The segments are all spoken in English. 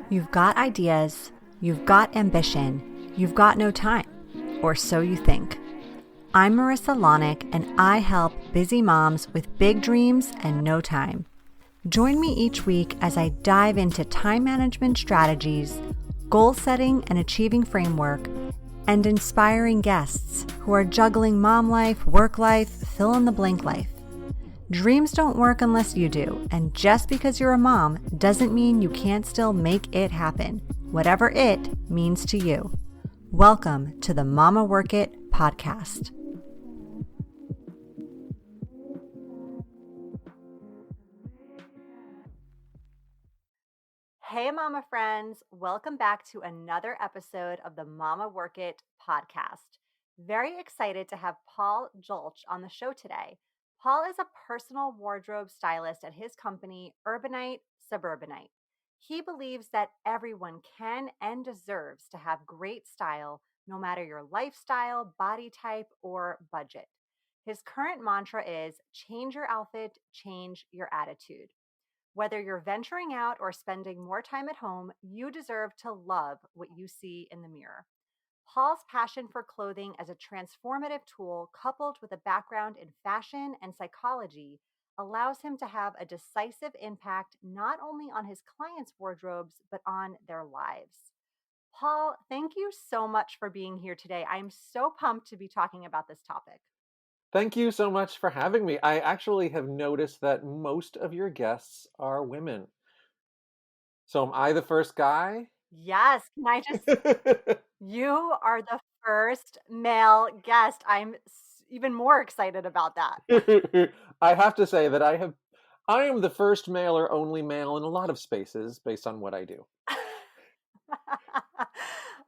You've got ideas, you've got ambition, you've got no time, or so you think. I'm Marissa Lonick, and I help busy moms with big dreams and no time. Join me each week as I dive into time management strategies, goal setting and achieving framework, and inspiring guests who are juggling mom life, work life, fill in the blank life. Dreams don't work unless you do, and just because you're a mom doesn't mean you can't still make it happen, whatever it means to you. Welcome to the Mama Work It podcast. Hey, Mama friends, welcome back to another episode of the Mama Work It podcast. Very excited to have Paul Julch on the show today. Paul is a personal wardrobe stylist at his company, Urbanite Suburbanite. He believes that everyone can and deserves to have great style, no matter your lifestyle, body type, or budget. His current mantra is change your outfit, change your attitude. Whether you're venturing out or spending more time at home, you deserve to love what you see in the mirror. Paul's passion for clothing as a transformative tool, coupled with a background in fashion and psychology, allows him to have a decisive impact not only on his clients' wardrobes, but on their lives. Paul, thank you so much for being here today. I'm so pumped to be talking about this topic. Thank you so much for having me. I actually have noticed that most of your guests are women. So am I the first guy? Yes, can I just You are the first male guest. I'm even more excited about that. I have to say that I am the first male or only male in a lot of spaces based on what I do.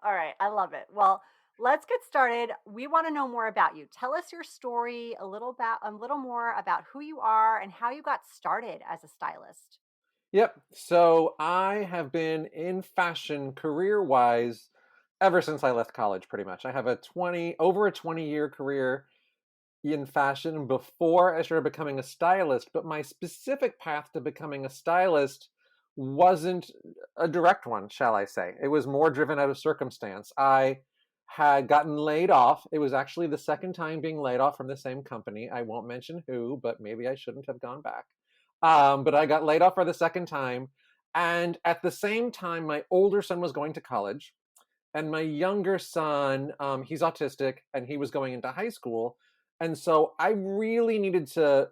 All right, I love it. Well, let's get started. We want to know more about you. Tell us your story, a little more about who you are and how you got started as a stylist. Yep. So I have been in fashion career-wise ever since I left college, pretty much. I have over a 20-year career in fashion before I started becoming a stylist, but my specific path to becoming a stylist wasn't a direct one, shall I say. It was more driven out of circumstance. I had gotten laid off. It was actually the second time being laid off from the same company. I won't mention who, but maybe I shouldn't have gone back. But I got laid off for the second time. And at the same time, my older son was going to college. And my younger son, he's autistic, and he was going into high school. And so I really needed to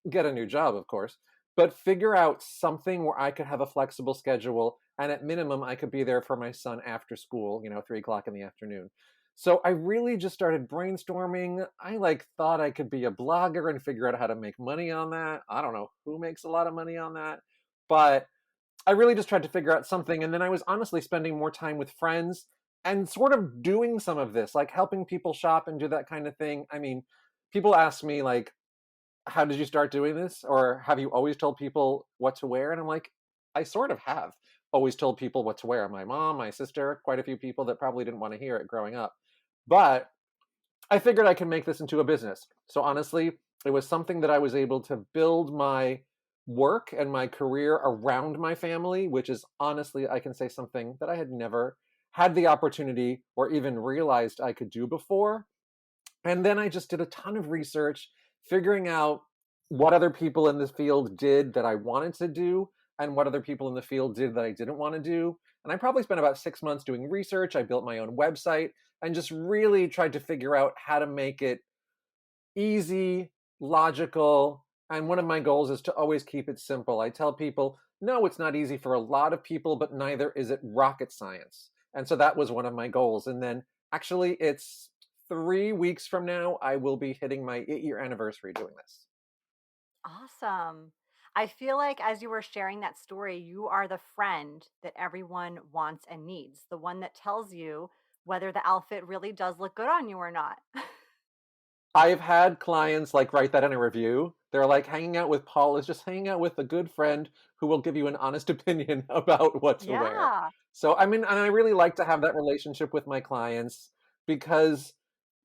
get a new job, of course, but figure out something where I could have a flexible schedule. And at minimum, I could be there for my son after school, 3 o'clock in the afternoon. So I really just started brainstorming. I thought I could be a blogger and figure out how to make money on that. I don't know who makes a lot of money on that, but I really just tried to figure out something. And then I was honestly spending more time with friends and sort of doing some of this, like helping people shop and do that kind of thing. I mean, people ask me how did you start doing this? Or have you always told people what to wear? And I'm like, I sort of have always told people what to wear. My mom, my sister, quite a few people that probably didn't want to hear it growing up. But I figured I could make this into a business. So honestly, it was something that I was able to build my work and my career around my family, which is honestly, I can say, something that I had never had the opportunity or even realized I could do before. And then I just did a ton of research, figuring out what other people in this field did that I wanted to do and what other people in the field did that I didn't want to do. And I probably spent about 6 months doing research. I built my own website and just really tried to figure out how to make it easy, logical. And one of my goals is to always keep it simple. I tell people, no, it's not easy for a lot of people, but neither is it rocket science. And so that was one of my goals. And then actually it's 3 weeks from now, I will be hitting my 8-year anniversary doing this. Awesome. I feel like as you were sharing that story, you are the friend that everyone wants and needs, the one that tells you whether the outfit really does look good on you or not. I've had clients write that in a review. They're like, hanging out with Paul is just hanging out with a good friend who will give you an honest opinion about what to wear. Yeah. So, I mean, and I really like to have that relationship with my clients because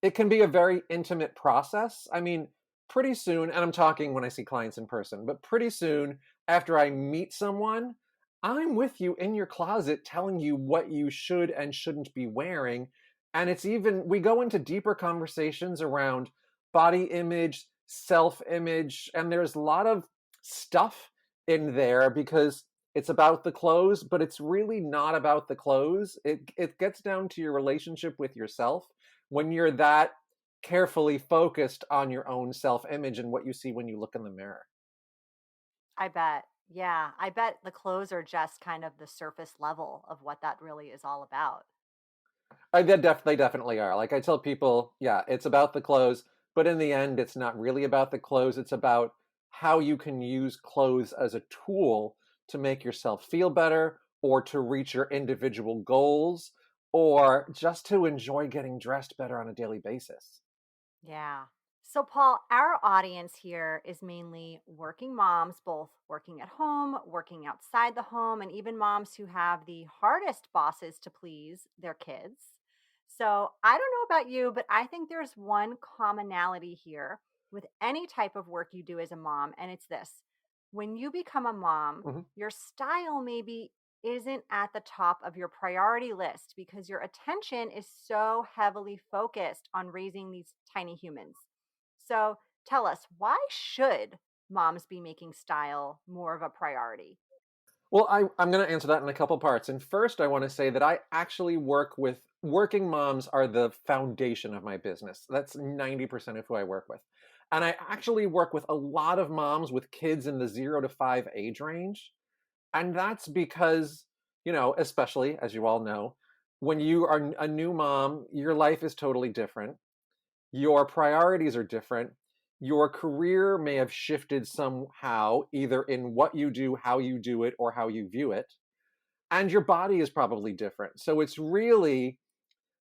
it can be a very intimate process. I mean, pretty soon, and I'm talking when I see clients in person, but pretty soon after I meet someone, I'm with you in your closet telling you what you should and shouldn't be wearing. And it's even, we go into deeper conversations around body image, self image, and there's a lot of stuff in there because it's about the clothes, but it's really not about the clothes. It gets down to your relationship with yourself when you're that carefully focused on your own self image and what you see when you look in the mirror. I bet. Yeah, I bet the clothes are just kind of the surface level of what that really is all about. They definitely are. Like I tell people, yeah, it's about the clothes, but in the end, it's not really about the clothes. It's about how you can use clothes as a tool to make yourself feel better or to reach your individual goals or just to enjoy getting dressed better on a daily basis. Yeah. So, Paul, our audience here is mainly working moms, both working at home, working outside the home, and even moms who have the hardest bosses to please, their kids. So, I don't know about you, but I think there's one commonality here with any type of work you do as a mom, and it's this: when you become a mom, Mhm. your style maybe isn't at the top of your priority list because your attention is so heavily focused on raising these tiny humans. So tell us, why should moms be making style more of a priority? Well, I'm going to answer that in a couple parts. And first, I want to say that I actually work with working moms are the foundation of my business. That's 90% of who I work with. And I actually work with a lot of moms with kids in the 0 to 5 age range. And that's because, especially as you all know, when you are a new mom, your life is totally different. Your priorities are different. Your career may have shifted somehow, either in what you do, how you do it, or how you view it. And your body is probably different. So it's really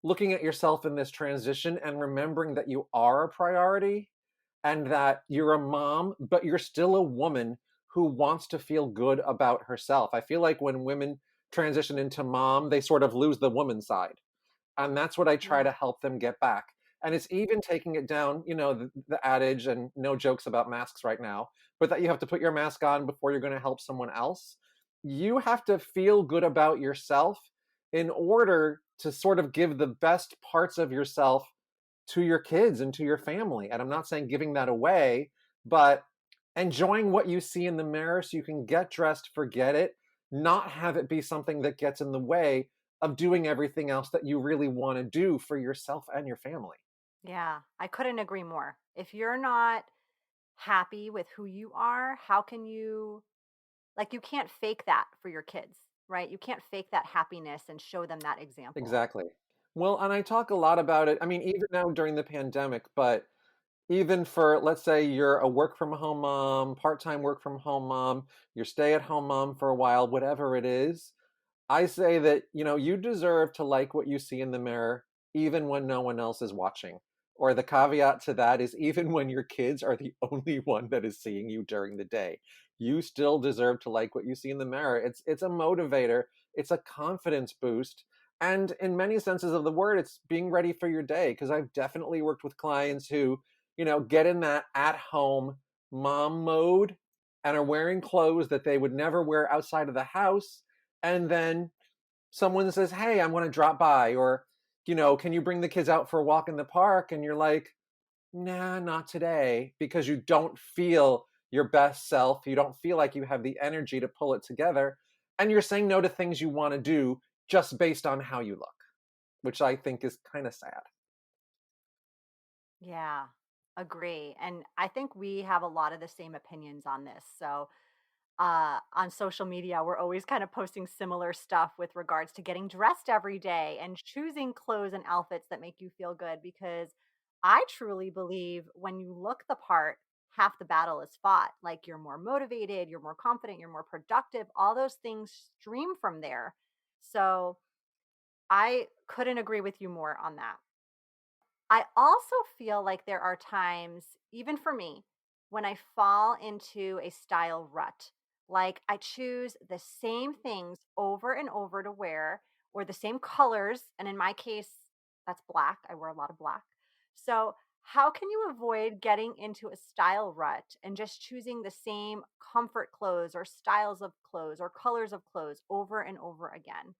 looking at yourself in this transition and remembering that you are a priority and that you're a mom, but you're still a woman who wants to feel good about herself. I feel like when women transition into mom, they sort of lose the woman side, and that's what I try Yeah. to help them get back. And it's even taking it down, the adage, and no jokes about masks right now, but that you have to put your mask on before you're going to help someone else. You have to feel good about yourself in order to sort of give the best parts of yourself to your kids and to your family. And I'm not saying giving that away, but enjoying what you see in the mirror so you can get dressed, forget it, not have it be something that gets in the way of doing everything else that you really want to do for yourself and your family. Yeah, I couldn't agree more. If you're not happy with who you are, how can you, like, you can't fake that for your kids, right? You can't fake that happiness and show them that example. Exactly. Well, and I talk a lot about it. I mean, even now during the pandemic, but even for, let's say you're a work from home mom, part time work from home mom, you're stay at home mom for a while, whatever it is, I say that, you deserve to like what you see in the mirror, even when no one else is watching. Or the caveat to that is even when your kids are the only one that is seeing you during the day, you still deserve to like what you see in the mirror. It's a motivator, it's a confidence boost. And in many senses of the word, it's being ready for your day. Because I've definitely worked with clients who, get in that at home mom mode and are wearing clothes that they would never wear outside of the house, and then someone says, "Hey, I'm going to drop by," or, "Can you bring the kids out for a walk in the park?" And you're like, "Nah, not today," because you don't feel your best self. You don't feel like you have the energy to pull it together. And you're saying no to things you want to do just based on how you look, which I think is kind of sad. Yeah, agree. And I think we have a lot of the same opinions on this. So, on social media, we're always kind of posting similar stuff with regards to getting dressed every day and choosing clothes and outfits that make you feel good. Because I truly believe when you look the part, half the battle is fought. Like, you're more motivated, you're more confident, you're more productive. All those things stream from there. So, I couldn't agree with you more on that. I also feel like there are times, even for me, when I fall into a style rut. Like, I choose the same things over and over to wear, or the same colors. And in my case, that's black. I wear a lot of black. So How can you avoid getting into a style rut and just choosing the same comfort clothes or styles of clothes or colors of clothes over and over again?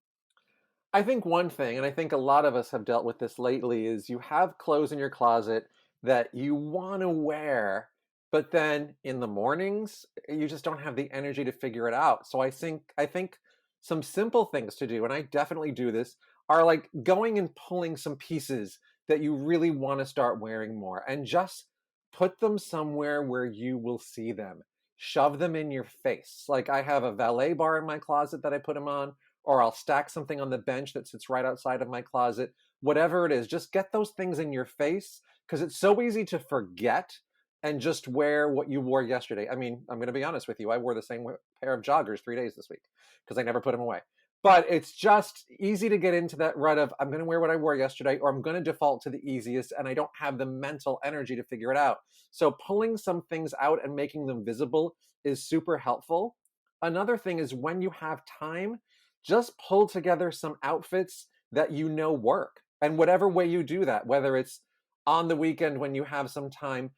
I think one thing, and I think a lot of us have dealt with this lately, is you have clothes in your closet that you want to wear, but then in the mornings, you just don't have the energy to figure it out. So I think some simple things to do, and I definitely do this, are like going and pulling some pieces that you really want to start wearing more and just put them somewhere where you will see them. Shove them in your face. Like I have a valet bar in my closet that I put them on, or I'll stack something on the bench that sits right outside of my closet. Whatever it is, just get those things in your face because it's so easy to forget and just wear what you wore yesterday. I mean, I'm going to be honest with you. I wore the same pair of joggers 3 days this week because I never put them away. But it's just easy to get into that rut of I'm going to wear what I wore yesterday, or I'm going to default to the easiest, and I don't have the mental energy to figure it out. So pulling some things out and making them visible is super helpful. Another thing is when you have time, just pull together some outfits that you know work. And whatever way you do that, whether it's on the weekend when you have some time,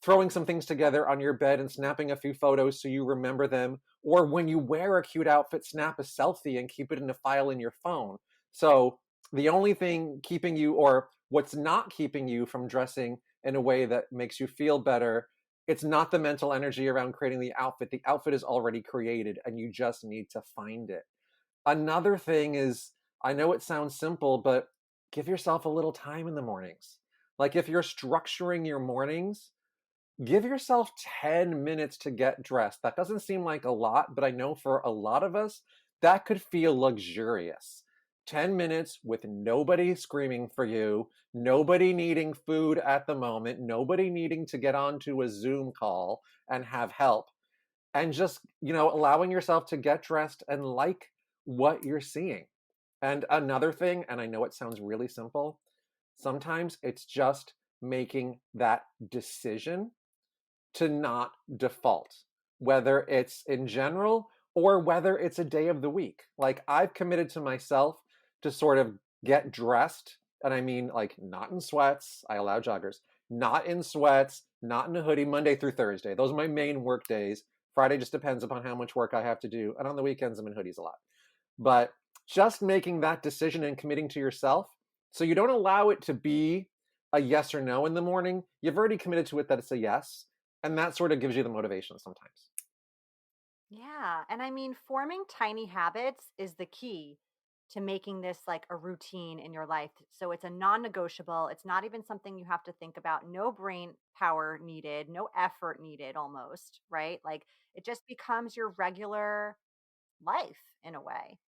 throwing some things together on your bed and snapping a few photos so you remember them, or when you wear a cute outfit, snap a selfie and keep it in a file in your phone. So the only thing keeping you, or what's not keeping you from dressing in a way that makes you feel better, it's not the mental energy around creating the outfit. The outfit is already created and you just need to find it. Another thing is, I know it sounds simple, but give yourself a little time in the mornings. Like if you're structuring your mornings, give yourself 10 minutes to get dressed. That doesn't seem like a lot, but I know for a lot of us, that could feel luxurious. 10 minutes with nobody screaming for you, nobody needing food at the moment, nobody needing to get onto a Zoom call and have help, and just allowing yourself to get dressed and like what you're seeing. And another thing, and I know it sounds really simple, sometimes it's just making that decision to not default, whether it's in general or whether it's a day of the week. Like I've committed to myself to sort of get dressed, and I mean like not in sweats, I allow joggers, not in sweats, not in a hoodie, Monday through Thursday. Those are my main work days. Friday just depends upon how much work I have to do. And on the weekends, I'm in hoodies a lot. But just making that decision and committing to yourself so you don't allow it to be a yes or no in the morning. You've already committed to it that it's a yes. And that sort of gives you the motivation sometimes. Yeah. And I mean, forming tiny habits is the key to making this like a routine in your life. So it's a non negotiable. It's not even something you have to think about. No brain power needed, no effort needed almost, right? Like it just becomes your regular life in a way.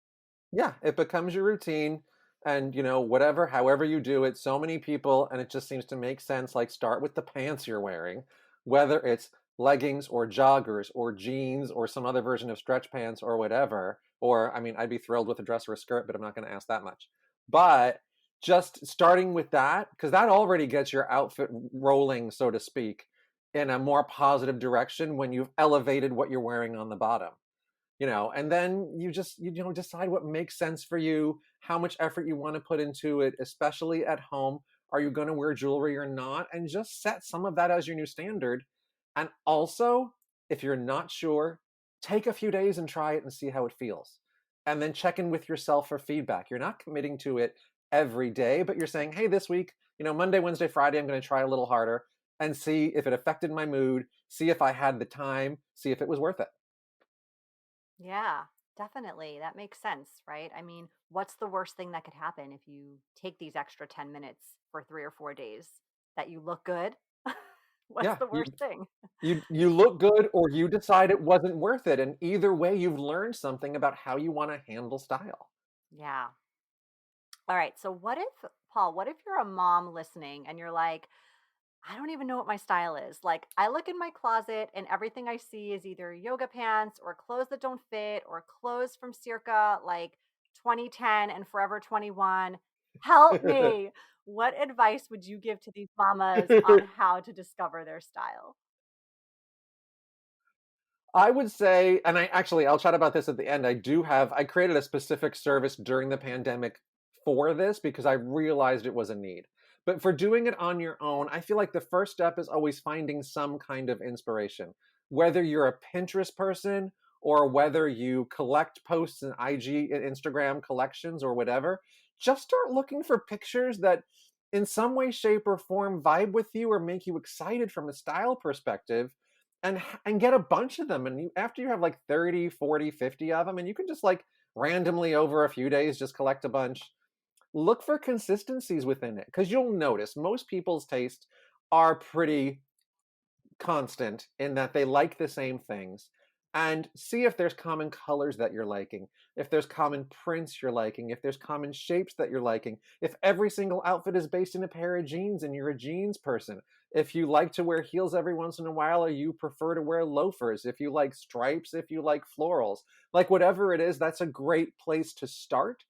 Yeah, it becomes your routine and whatever, however you do it, so many people, and it just seems to make sense, like start with the pants you're wearing, whether it's leggings or joggers or jeans or some other version of stretch pants or whatever. Or I mean, I'd be thrilled with a dress or a skirt, but I'm not going to ask that much. But just starting with that, because that already gets your outfit rolling, so to speak, in a more positive direction when you've elevated what you're wearing on the bottom. And then you just decide what makes sense for you, how much effort you want to put into it, especially at home. Are you going to wear jewelry or not? And just set some of that as your new standard. And also, if you're not sure, take a few days and try it and see how it feels, and then check in with yourself for feedback. You're not committing to it every day, but you're saying, hey, this week, Monday, Wednesday, Friday, I'm going to try a little harder and see if it affected my mood, see if I had the time, see if it was worth it. Yeah, definitely. That makes sense, right? I mean, what's the worst thing that could happen if you take these extra 10 minutes for 3 or 4 days? That you look good? What's Yeah, the you worst thing? you look good, or you decide it wasn't worth it, and either way you've learned something about how you want to handle style. Yeah. All right. So, what if, Paul, what if you're a mom listening and you're like, I don't even know what my style is. Like, I look in my closet and everything I see is either yoga pants or clothes that don't fit or clothes from circa like 2010 and Forever 21. Help me. What advice would you give to these mamas on how to discover their style? I would say, and I'll chat about this at the end. I created a specific service during the pandemic for this because I realized it was a need. But for doing it on your own, I feel like the first step is always finding some kind of inspiration. Whether you're a Pinterest person or whether you collect posts in IG and Instagram collections or whatever, just start looking for pictures that in some way, shape, or form vibe with you or make you excited from a style perspective, and get a bunch of them. And after you have like 30, 40, 50 of them, and you can just like randomly over a few days just collect a bunch, look for consistencies within it, because you'll notice most people's tastes are pretty constant in that they like the same things. And see if there's common colors that you're liking, if there's common prints you're liking, if there's common shapes that you're liking, if every single outfit is based in a pair of jeans and you're a jeans person, if you like to wear heels every once in a while or you prefer to wear loafers, if you like stripes, if you like florals, like whatever it is, that's a great place to start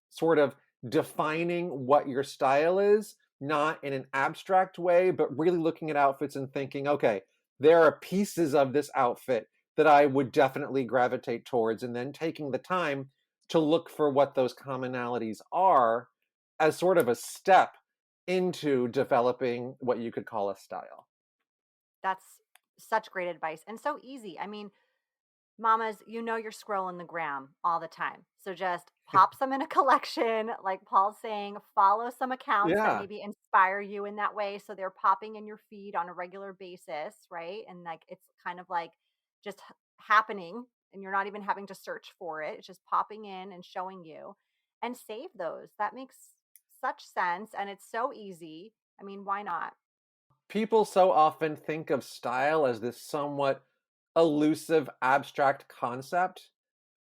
sort of defining what your style is, not in an abstract way, but really looking at outfits and thinking, okay, there are pieces of this outfit that I would definitely gravitate towards, and then taking the time to look for what those commonalities are as sort of a step into developing what you could call a style. That's such great advice and so easy. I mean, mamas, you're scrolling the gram all the time. So just pop some in a collection, like Paul's saying, follow some accounts that Yeah. maybe inspire you in that way. So they're popping in your feed on a regular basis, right? And like it's kind of like just happening and you're not even having to search for it. It's just popping in and showing you and save those. That makes such sense. And it's so easy. I mean, why not? People so often think of style as this somewhat elusive, abstract concept.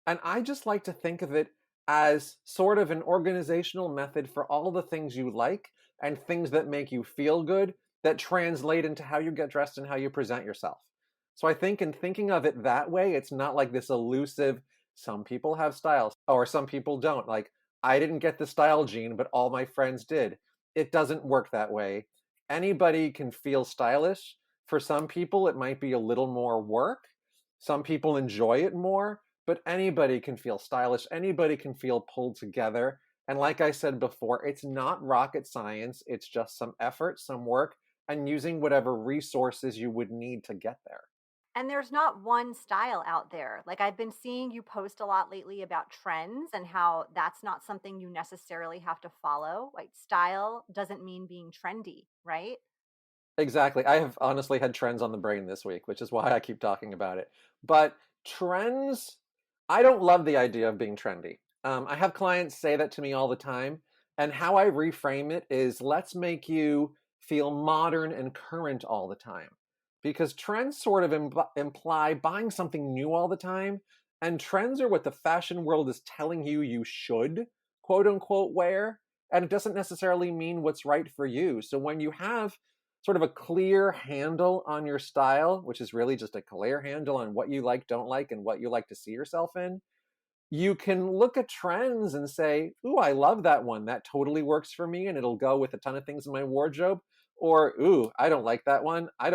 And I just like to think of it as sort of an organizational method for all the things you like and things that make you feel good that translate into how you get dressed and how you present yourself. So I think in thinking of it that way, it's not like this elusive, some people have styles or some people don't. Like, I didn't get the style gene, but all my friends did. It doesn't work that way. Anybody can feel stylish. For some people, it might be a little more work. Some people enjoy it more, but anybody can feel stylish. Anybody can feel pulled together. And like I said before, it's not rocket science. It's just some effort, some work, and using whatever resources you would need to get there. And there's not one style out there. Like I've been seeing you post a lot lately about trends and how that's not something you necessarily have to follow. Like style doesn't mean being trendy, right? Exactly. I have honestly had trends on the brain this week, which is why I keep talking about it. But trends, I don't love the idea of being trendy. I have clients say that to me all the time. And how I reframe it is, let's make you feel modern and current all the time. Because trends sort of imply buying something new all the time. And trends are what the fashion world is telling you you should, quote unquote, wear. And it doesn't necessarily mean what's right for you. So when you have sort of a clear handle on your style, which is really just a clear handle on what you like, don't like, and what you like to see yourself in, you can look at trends and say, ooh, I love that one. That totally works for me and it'll go with a ton of things in my wardrobe. Or, ooh, I don't like that one. I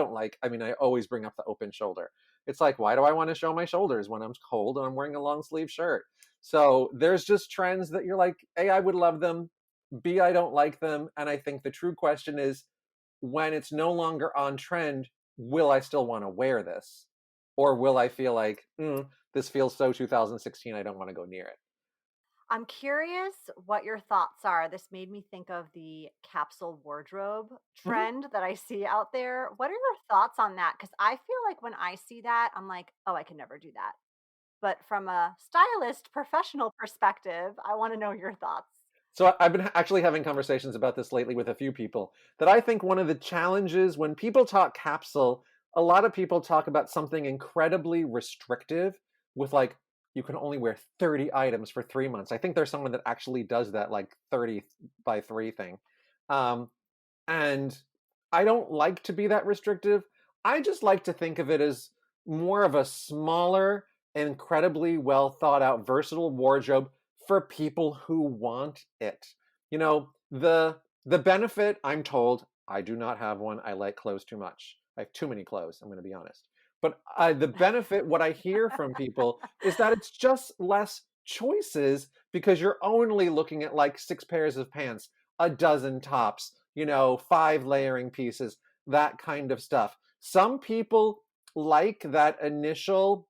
mean, I always bring up the open shoulder. It's like, why do I want to show my shoulders when I'm cold and I'm wearing a long sleeve shirt? So there's just trends that you're like, A, I would love them. B, I don't like them. And I think the true question is, when it's no longer on trend, will I still want to wear this? Or will I feel like, this feels so 2016, I don't want to go near it? I'm curious what your thoughts are. This made me think of the capsule wardrobe Mhm. trend that I see out there. What are your thoughts on that? Because I feel like when I see that, I'm like, oh, I can never do that. But from a stylist professional perspective, I want to know your thoughts. So I've been actually having conversations about this lately with a few people, that I think one of the challenges when people talk capsule, a lot of people talk about something incredibly restrictive with like, you can only wear 30 items for 3 months. I think there's someone that actually does that like 30 by 3 thing. Um, And I don't like to be that restrictive. I just like to think of it as more of a smaller, incredibly well thought out, versatile wardrobe for people who want it. You know, the benefit, I'm told, I do not have one. I like clothes too much. I have too many clothes, I'm going to be honest. But the benefit, what I hear from people, is that it's just less choices because you're only looking at like 6 pairs of pants a dozen tops, 5 layering pieces, that kind of stuff. Some people like that initial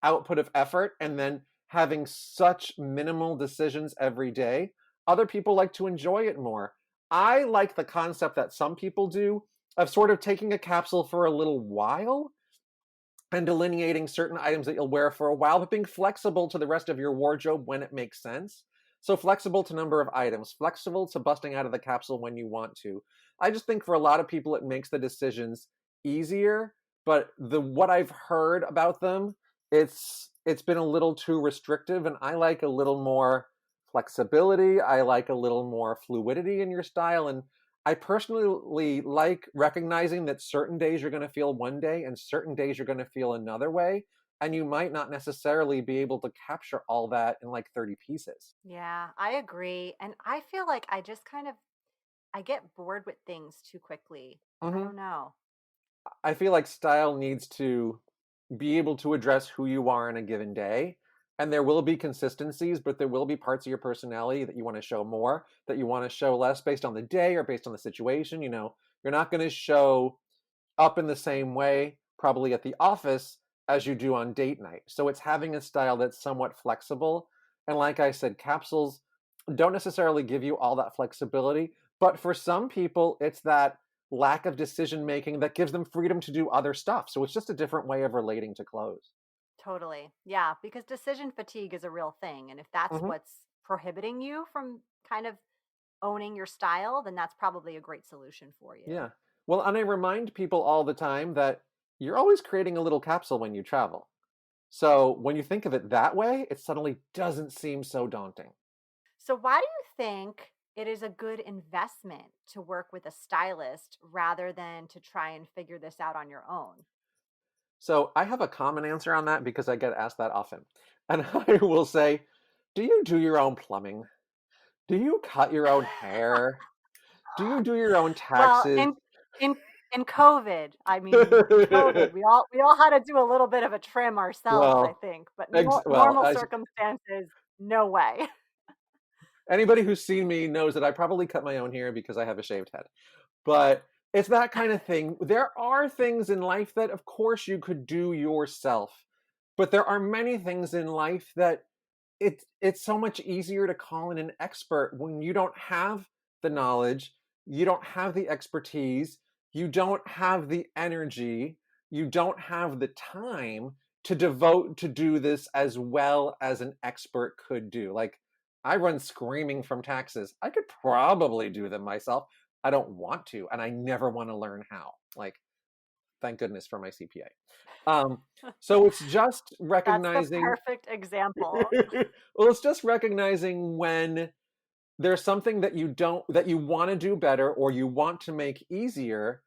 output of effort and then having such minimal decisions every day. Other people like to enjoy it more. I like the concept that some people do of sort of taking a capsule for a little while and delineating certain items that you'll wear for a while, but being flexible to the rest of your wardrobe when it makes sense. So flexible to number of items, flexible to busting out of the capsule when you want to. I just think for a lot of people it makes the decisions easier, but the what I've heard about them, it's been a little too restrictive, and I like a little more flexibility. I like a little more fluidity in your style, and I personally like recognizing that certain days you're going to feel one day and certain days you're going to feel another way. And you might not necessarily be able to capture all that in like 30 pieces. Yeah, I agree. And I feel like I just kind of I get bored with things too quickly. I Hmm. don't know. I feel like style needs to be able to address who you are in a given day. And there will be consistencies, but there will be parts of your personality that you want to show more, that you want to show less based on the day or based on the situation. You're not going to show up in the same way, probably at the office, as you do on date night. So it's having a style that's somewhat flexible. And like I said, capsules don't necessarily give you all that flexibility, but for some people, it's that lack of decision making that gives them freedom to do other stuff. So it's just a different way of relating to clothes. Totally. Yeah, because decision fatigue is a real thing. And if that's Hmm. what's prohibiting you from kind of owning your style, then that's probably a great solution for you. Yeah. Well, and I remind people all the time that you're always creating a little capsule when you travel. So when you think of it that way, it suddenly doesn't seem so daunting. So, why do you think it is a good investment to work with a stylist rather than to try and figure this out on your own? So I have a common answer on that because I get asked that often. And I will say, do you do your own plumbing? Do you cut your own hair? Do you do your own Well, taxes? in in COVID, I mean, in COVID, we all had to do a little bit of a trim ourselves, I Well, think, but well, normal circumstances, no way. anybody who's seen me knows that I probably cut my own hair because I have a shaved head. But it's that kind of thing. There are things in life that, of course, you could do yourself, but there are many things in life that it's so much easier to call in an expert when you don't have the knowledge, you don't have the expertise, you don't have the energy, you don't have the time to devote to do this as well as an expert could do. Like, I run screaming from taxes. I could probably do them myself. I don't want to, and I never want to learn how. Like, thank goodness for my CPA. So it's just That's the recognizing perfect example. well, it's just recognizing when there's something that you want to do better or you want to make easier,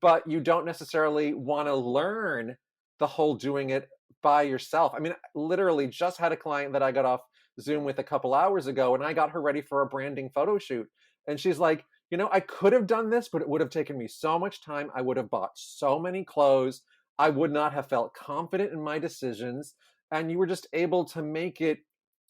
but you don't necessarily want to learn the whole doing it by yourself. I mean, literally just had a client that I got off Zoom with a couple hours ago, and I got her ready for a branding photo shoot. And she's like, I could have done this, but it would have taken me so much time. I would have bought so many clothes. I would not have felt confident in my decisions. And you were just able to make it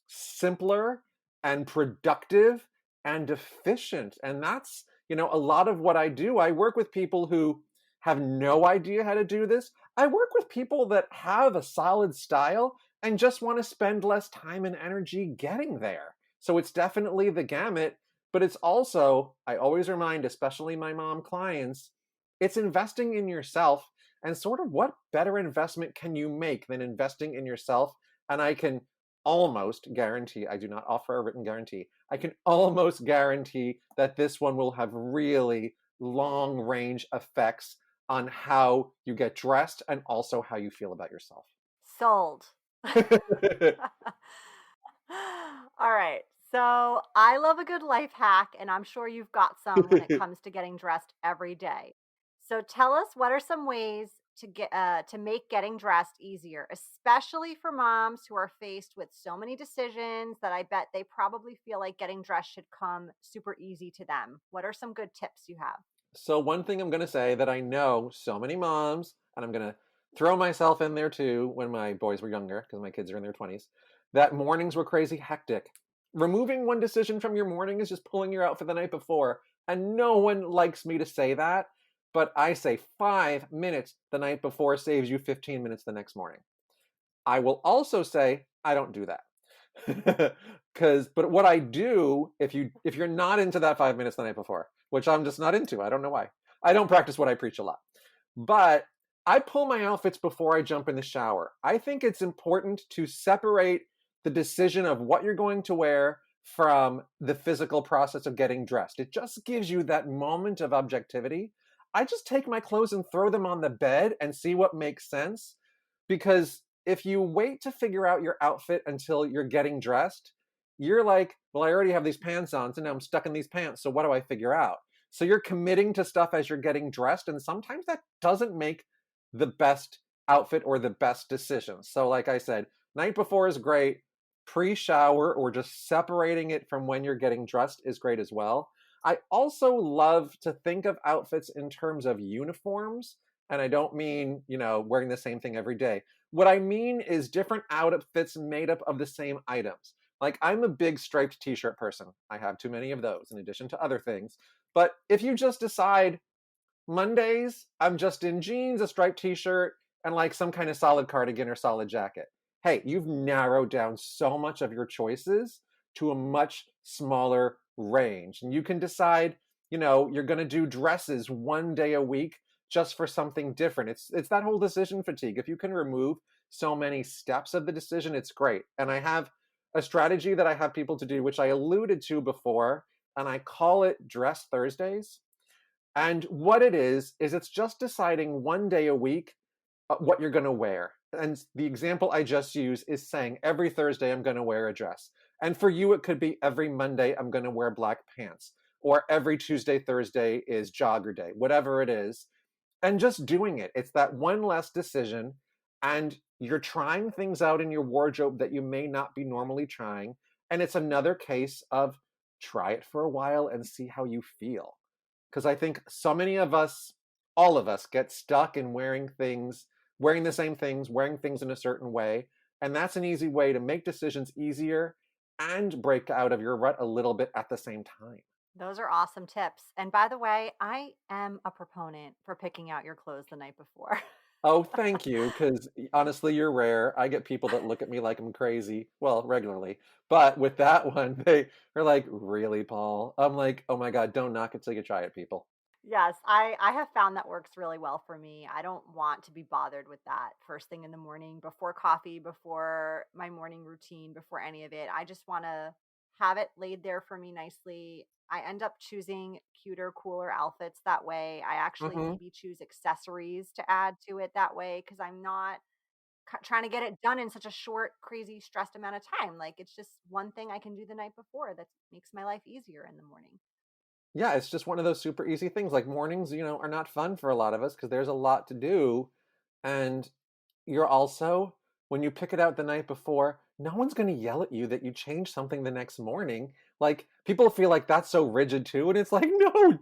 simpler and productive and efficient. And that's, a lot of what I do. I work with people who have no idea how to do this. I work with people that have a solid style and just want to spend less time and energy getting there. So it's definitely the gamut, but it's also, I always remind, especially my mom clients, it's investing in yourself. And sort of what better investment can you make than investing in yourself? And I can almost guarantee, I do not offer a written guarantee, I can almost guarantee that this one will have really long range effects on how you get dressed and also how you feel about yourself. Sold. All right. So I love a good life hack, and I'm sure you've got some when it comes to getting dressed every day. So tell us, what are some ways to make getting dressed easier, especially for moms who are faced with so many decisions that I bet they probably feel like getting dressed should come super easy to them. What are some good tips you have? So, one thing I'm going to say that I know so many moms, and I'm going to throw myself in there too when my boys were younger, because my kids are in their 20s, that mornings were crazy hectic. removing one decision from your morning is just pulling your outfit the night before. And no one likes me to say that, but I say 5 minutes the night before saves you 15 minutes the next morning. I will also say I don't do that. But what I do, if you're not into that 5 minutes the night before, which I'm just not into, I don't know why. I don't practice what I preach a lot. But I pull my outfits before I jump in the shower. I think it's important to separate the decision of what you're going to wear from the physical process of getting dressed. It just gives you that moment of objectivity. I just take my clothes and throw them on the bed and see what makes sense. Because if you wait to figure out your outfit until you're getting dressed, you're like, well, I already have these pants on, so now I'm stuck in these pants. So what do I figure out? So you're committing to stuff as you're getting dressed, and sometimes that doesn't make the best outfit or the best decision. So, like I said, night before is great. Pre shower or just separating it from when you're getting dressed is great as well. I also love to think of outfits in terms of uniforms. And I don't mean, wearing the same thing every day. What I mean is different outfits made up of the same items. Like, I'm a big striped t shirt person. I have too many of those in addition to other things. But if you just decide Mondays, I'm just in jeans, a striped t-shirt, and like some kind of solid cardigan or solid jacket. Hey, you've narrowed down so much of your choices to a much smaller range. And you can decide, you're going to do dresses one day a week just for something different. It's that whole decision fatigue. If you can remove so many steps of the decision, it's great. And I have a strategy that I have people to do, which I alluded to before, and I call it Dress Thursdays. And what it is it's just deciding one day a week what you're going to wear. And the example I just used is saying every Thursday I'm going to wear a dress. And for you, it could be every Monday I'm going to wear black pants, or every Tuesday, Thursday is jogger day, whatever it is. And just doing it. It's that one less decision. And you're trying things out in your wardrobe that you may not be normally trying. And it's another case of try it for a while and see how you feel. Because I think so many of us, all of us, get stuck in wearing the same things, wearing things in a certain way. And that's an easy way to make decisions easier and break out of your rut a little bit at the same time. Those are awesome tips. And by the way, I am a proponent for picking out your clothes the night before. Oh, thank you, because honestly, you're rare. I get people that look at me like I'm crazy, well, regularly. But with that one, they are like, really, Paul? I'm like, oh my God, don't knock it till you try it, people. Yes, I have found that works really well for me. I don't want to be bothered with that first thing in the morning, before coffee, before my morning routine, before any of it. I just want to have it laid there for me nicely. I end up choosing cuter, cooler outfits that way. I actually Hmm. maybe choose accessories to add to it that way because I'm not trying to get it done in such a short, crazy, stressed amount of time. Like it's just one thing I can do the night before that makes my life easier in the morning. Yeah, it's just one of those super easy things. Like mornings, are not fun for a lot of us because there's a lot to do. And you're also, when you pick it out the night before, no one's going to yell at you that you changed something the next morning. Like, people feel like that's so rigid too. And it's like, no,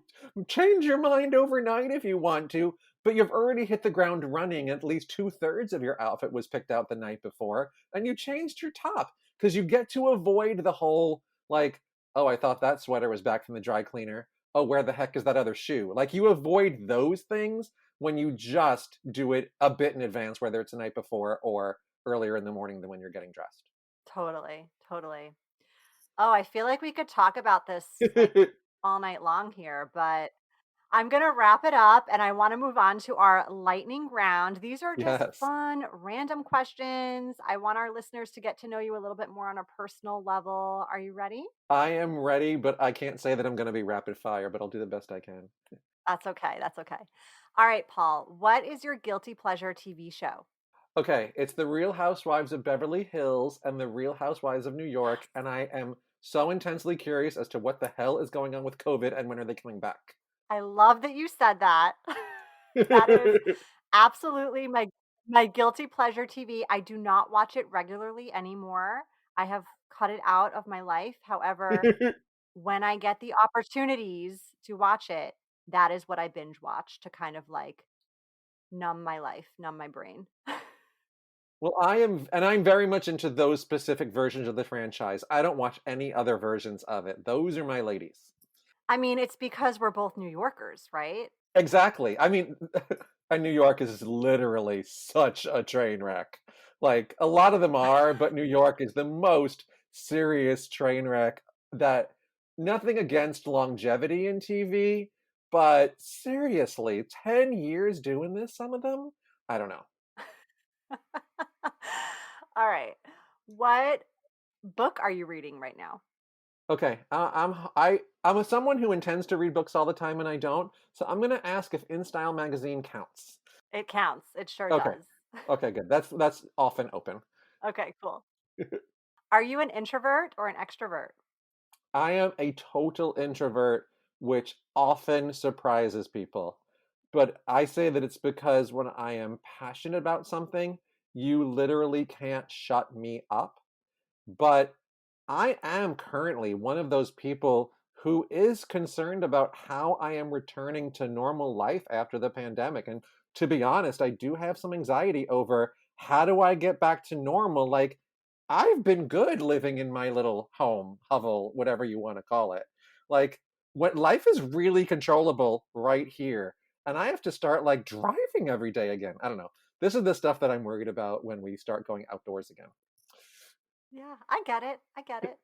change your mind overnight if you want to. But you've already hit the ground running. At least two-thirds of your outfit was picked out the night before. And you changed your top because you get to avoid the whole, like, oh, I thought that sweater was back from the dry cleaner. Oh, where the heck is that other shoe? Like, you avoid those things when you just do it a bit in advance, whether it's the night before or earlier in the morning than when you're getting dressed. Totally, totally. Oh, I feel like we could talk about this like all night long here, but I'm going to wrap it up and I want to move on to our lightning round. These are just Yes. fun, random questions. I want our listeners to get to know you a little bit more on a personal level. Are you ready? I am ready, but I can't say that I'm going to be rapid fire, but I'll do the best I can. That's okay. That's okay. All right, Paul, what is your guilty pleasure TV show? Okay, it's the Real Housewives of Beverly Hills and the Real Housewives of New York, and I am so intensely curious as to what the hell is going on with COVID and when are they coming back. I love that you said that. That is absolutely my guilty pleasure TV. I do not watch it regularly anymore. I have cut it out of my life. However, when I get the opportunities to watch it, that is what I binge watch to kind of like numb my life, numb my brain. Well, I'm very much into those specific versions of the franchise. I don't watch any other versions of it. Those are my ladies. I mean, it's because we're both New Yorkers, right? Exactly. I mean, and New York is literally such a train wreck. Like, a lot of them are, but New York is the most serious train wreck that nothing against longevity in TV, but seriously, 10 years doing this, some of them? I don't know. All right. What book are you reading right now? Okay, I'm someone who intends to read books all the time and I don't, so I'm gonna ask if In Style magazine counts. It counts. It sure Okay. does. Okay, good. That's often open. Okay, cool. Are you an introvert or an extrovert? I am a total introvert, which often surprises people. But I say that it's because when I am passionate about something, you literally can't shut me up. But I am currently one of those people who is concerned about how I am returning to normal life after the pandemic. And to be honest, I do have some anxiety over how do I get back to normal? Like, I've been good living in my little home, hovel, whatever you want to call it. Like, when life is really controllable right here, and I have to start like driving every day again. I don't know. This is the stuff that I'm worried about when we start going outdoors again. Yeah, I get it. I get it.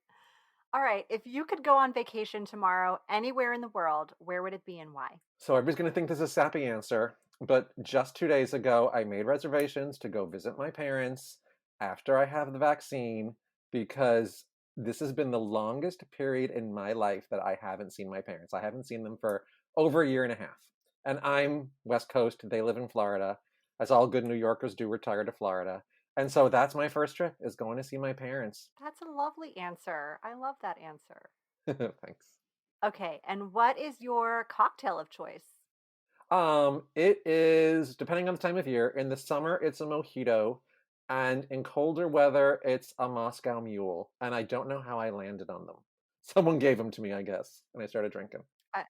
All right. If you could go on vacation tomorrow anywhere in the world, where would it be and why? So everybody's going to think this is a sappy answer, but just 2 days ago, I made reservations to go visit my parents after I have the vaccine because this has been the longest period in my life that I haven't seen my parents. I haven't seen them for over a year and a half. And I'm West Coast, they live in Florida. As all good New Yorkers do, retire to Florida. And so that's my first trip is going to see my parents. That's a lovely answer. I love that answer. Thanks. Okay. And what is your cocktail of choice? It is depending on the time of year. In the summer, it's a mojito, and in colder weather, it's a Moscow Mule. And I don't know how I landed on them. Someone gave them to me, I guess, and I started drinking. Uh,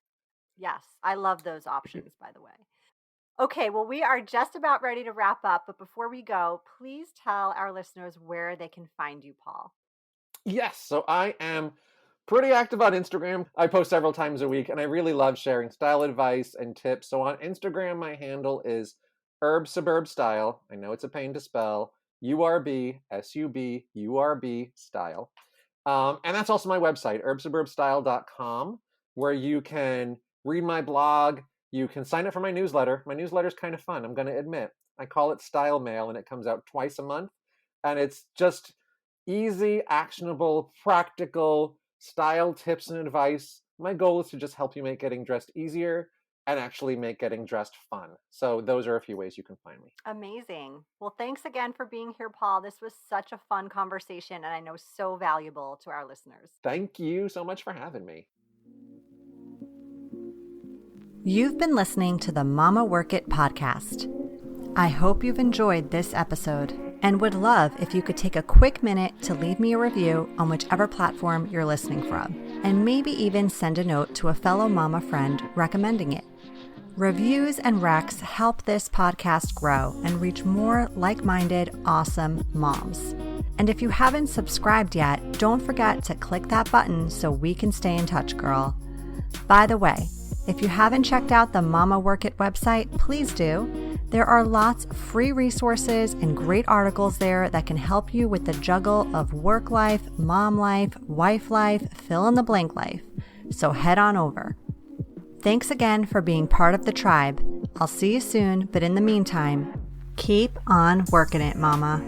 yes, I love those options, by the way. Okay, well, we are just about ready to wrap up, but before we go, please tell our listeners where they can find you, Paul. Yes, so I am pretty active on Instagram. I post several times a week, and I really love sharing style advice and tips. So on Instagram, my handle is Suburb Style. I know it's a pain to spell. URB style. And that's also my website, herbsuburbstyle.com, where you can read my blog. You can sign up for my newsletter. My newsletter is kind of fun, I'm going to admit. I call it Style Mail, and it comes out twice a month. And it's just easy, actionable, practical style tips and advice. My goal is to just help you make getting dressed easier and actually make getting dressed fun. So those are a few ways you can find me. Amazing. Well, thanks again for being here, Paul. This was such a fun conversation, and I know so valuable to our listeners. Thank you so much for having me. You've been listening to the Mama Work It podcast. I hope you've enjoyed this episode and would love if you could take a quick minute to leave me a review on whichever platform you're listening from, and maybe even send a note to a fellow mama friend recommending it. Reviews and recs help this podcast grow and reach more like-minded, awesome moms. And if you haven't subscribed yet, don't forget to click that button so we can stay in touch, girl. By the way, if you haven't checked out the Mama Work It website, please do. There are lots of free resources and great articles there that can help you with the juggle of work life, mom life, wife life, fill in the blank life. So head on over. Thanks again for being part of the tribe. I'll see you soon, but in the meantime, keep on working it, mama.